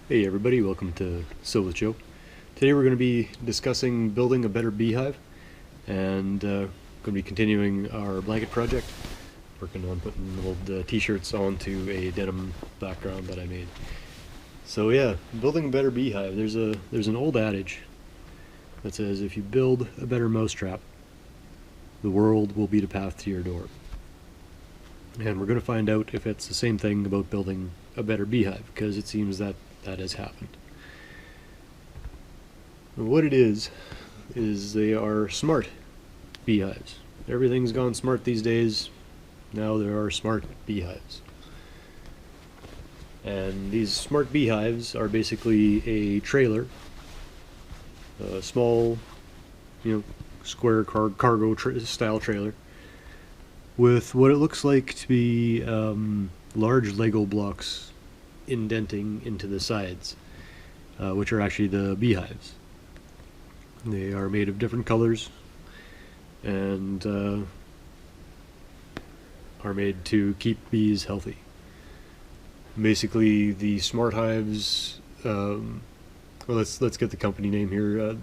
Hey everybody, welcome to SwJ. Today we're going to be discussing building a better beehive and going to be continuing our blanket project. Working on putting old t-shirts onto a denim background that I made. So yeah, building a better beehive. There's an old adage that says if you build a better mousetrap, the world will beat a path to your door. And we're going to find out if it's the same thing about building a better beehive, because it seems that has happened. What it is they are smart beehives. Everything's gone smart these days. Now there are smart beehives. And these smart beehives are basically a trailer, a small, square cargo style trailer with what it looks like to be large Lego blocks indenting into the sides, which are actually the beehives. They are made of different colors and are made to keep bees healthy. Basically, the smart hives. Well, let's get the company name here.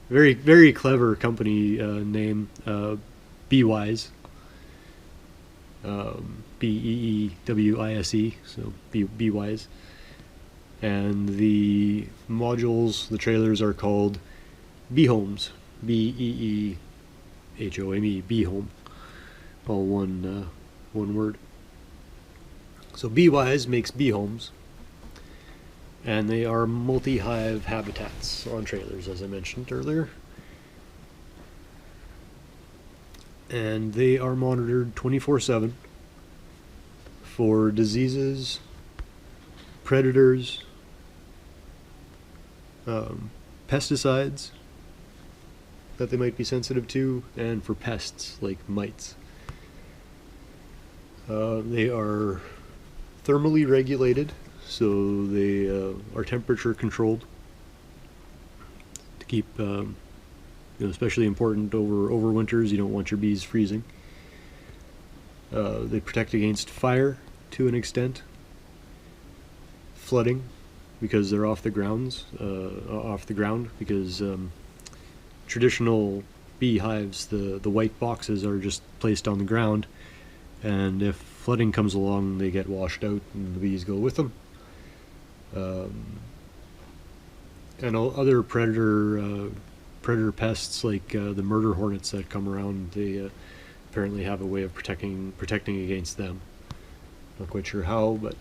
Very clever company name. Beewise. Beewise, so Beewise. And the modules, the trailers, are called bee homes. Beehome. Bee home. All one word. So Beewise makes bee homes, and they are multi-hive habitats on trailers, as I mentioned earlier. And they are monitored 24/7 for diseases, predators, pesticides that they might be sensitive to, and for pests like mites. They are thermally regulated, so they are temperature controlled to keep especially important over winters. You don't want your bees freezing. They protect against fire to an extent, flooding because they're off the ground. Because traditional beehives, the white boxes are just placed on the ground, and if flooding comes along, they get washed out, and the bees go with them. And all other predator pests like the murder hornets that come around, they apparently have a way of protecting against them. Not quite sure how, but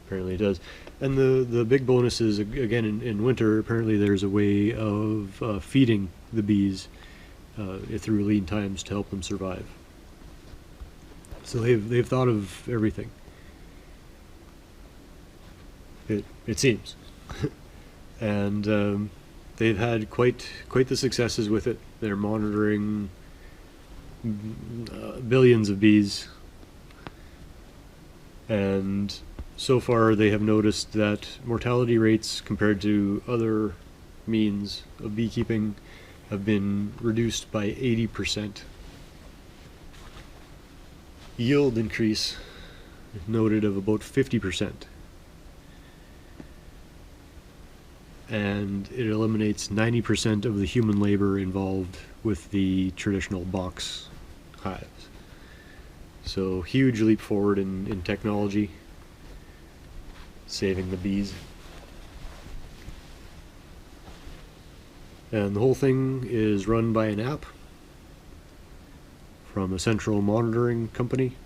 apparently it does. And the big bonus is, again, in winter, apparently there's a way of feeding the bees through lean times to help them survive. So they've thought of everything. It seems. And they've had quite the successes with it. They're monitoring billions of bees, and so far they have noticed that mortality rates compared to other means of beekeeping have been reduced by 80%. Yield increase noted of about 50%. And it eliminates 90% of the human labor involved with the traditional box hives. So huge leap forward in technology, saving the bees. And the whole thing is run by an app from a central monitoring company,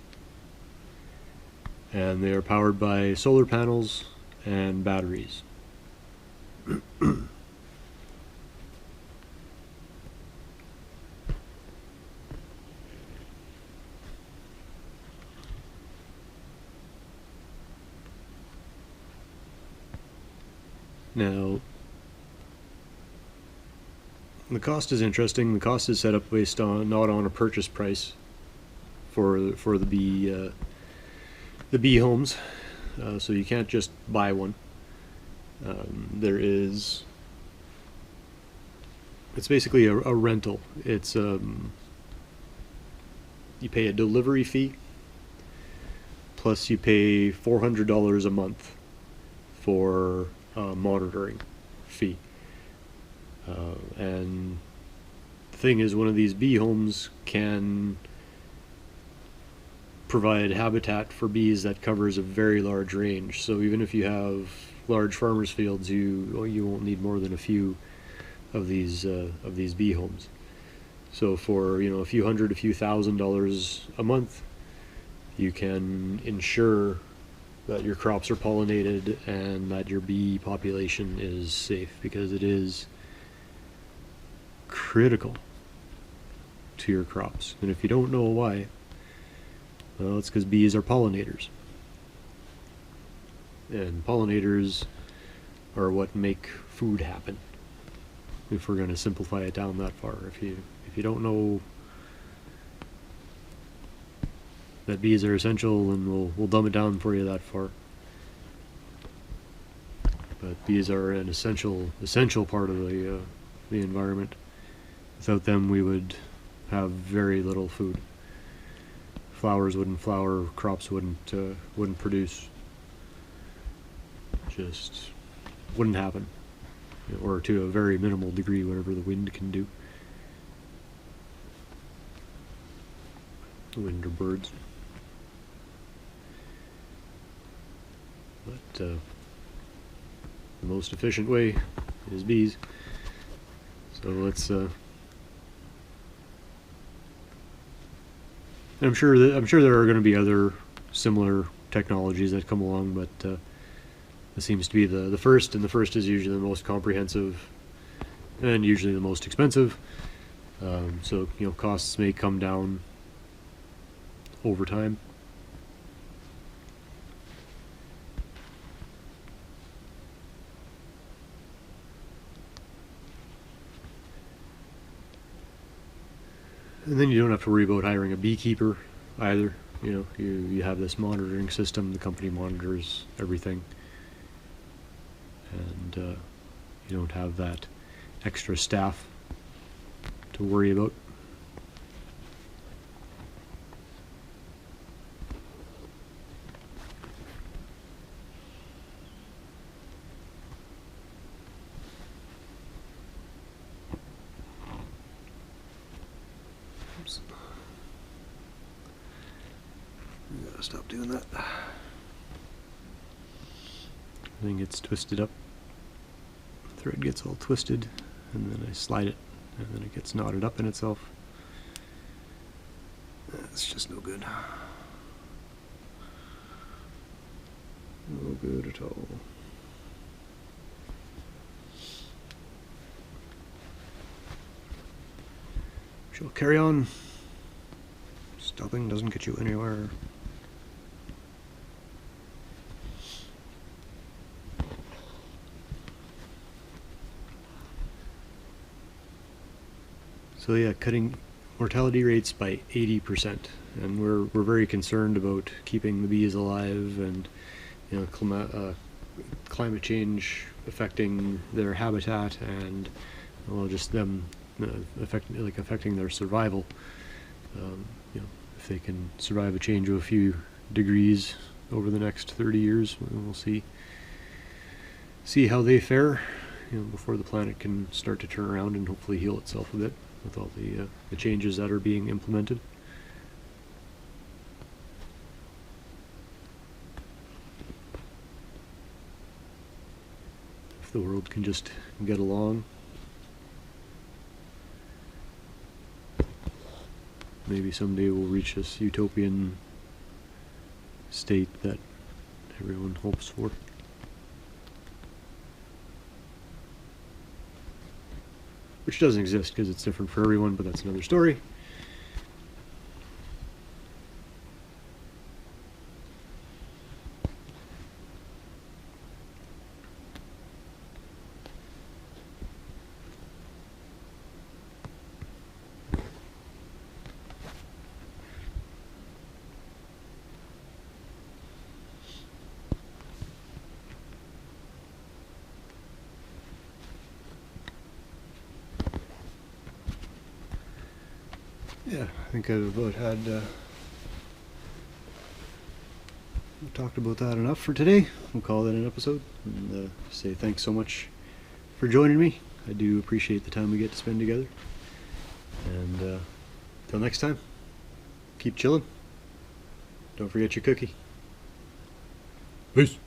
and they are powered by solar panels and batteries. Now, the cost is interesting. The cost is set up based on not on a purchase price for the bee homes, so you can't just buy one. It's basically a rental. It's you pay a delivery fee, plus you pay $400 a month for monitoring fee. And the thing is, one of these bee homes can provide habitat for bees that covers a very large range. So even if you have large farmers' fields, you won't need more than a few of these bee homes. So for a few hundred, a few $1,000s a month, you can ensure that your crops are pollinated and that your bee population is safe, because it is critical to your crops. And if you don't know why, well, it's because bees are pollinators. And pollinators are what make food happen, if we're going to simplify it down that far. If you don't know that bees are essential, and we'll dumb it down for you that far. But bees are an essential part of the environment. Without them, we would have very little food. Flowers wouldn't flower, crops wouldn't produce. Just wouldn't happen, or to a very minimal degree, whatever the wind can do. Wind or birds. But the most efficient way is bees. So let's. I'm sure there are going to be other similar technologies that come along, but this seems to be the first, and the first is usually the most comprehensive and usually the most expensive. So costs may come down over time. And then you don't have to worry about hiring a beekeeper either. You have this monitoring system. The company monitors everything, and you don't have that extra staff to worry about. Stop doing that. Thing gets twisted up. Thread gets all twisted, and then I slide it, and then it gets knotted up in itself. That's just no good. No good at all. Shall carry on. Stopping doesn't get you anywhere. So yeah, cutting mortality rates by 80%, and we're very concerned about keeping the bees alive, and climate change affecting their habitat, and just them affecting their survival. If they can survive a change of a few degrees over the next 30 years, we'll see how they fare, before the planet can start to turn around and hopefully heal itself a bit with all the changes that are being implemented. If the world can just get along, maybe someday we'll reach this utopian state that everyone hopes for. Which doesn't exist because it's different for everyone, but that's another story. Yeah, I think I've about had I've talked about that enough for today. We'll call that an episode. And say thanks so much for joining me. I do appreciate the time we get to spend together. And till next time, keep chillin'. Don't forget your cookie. Peace.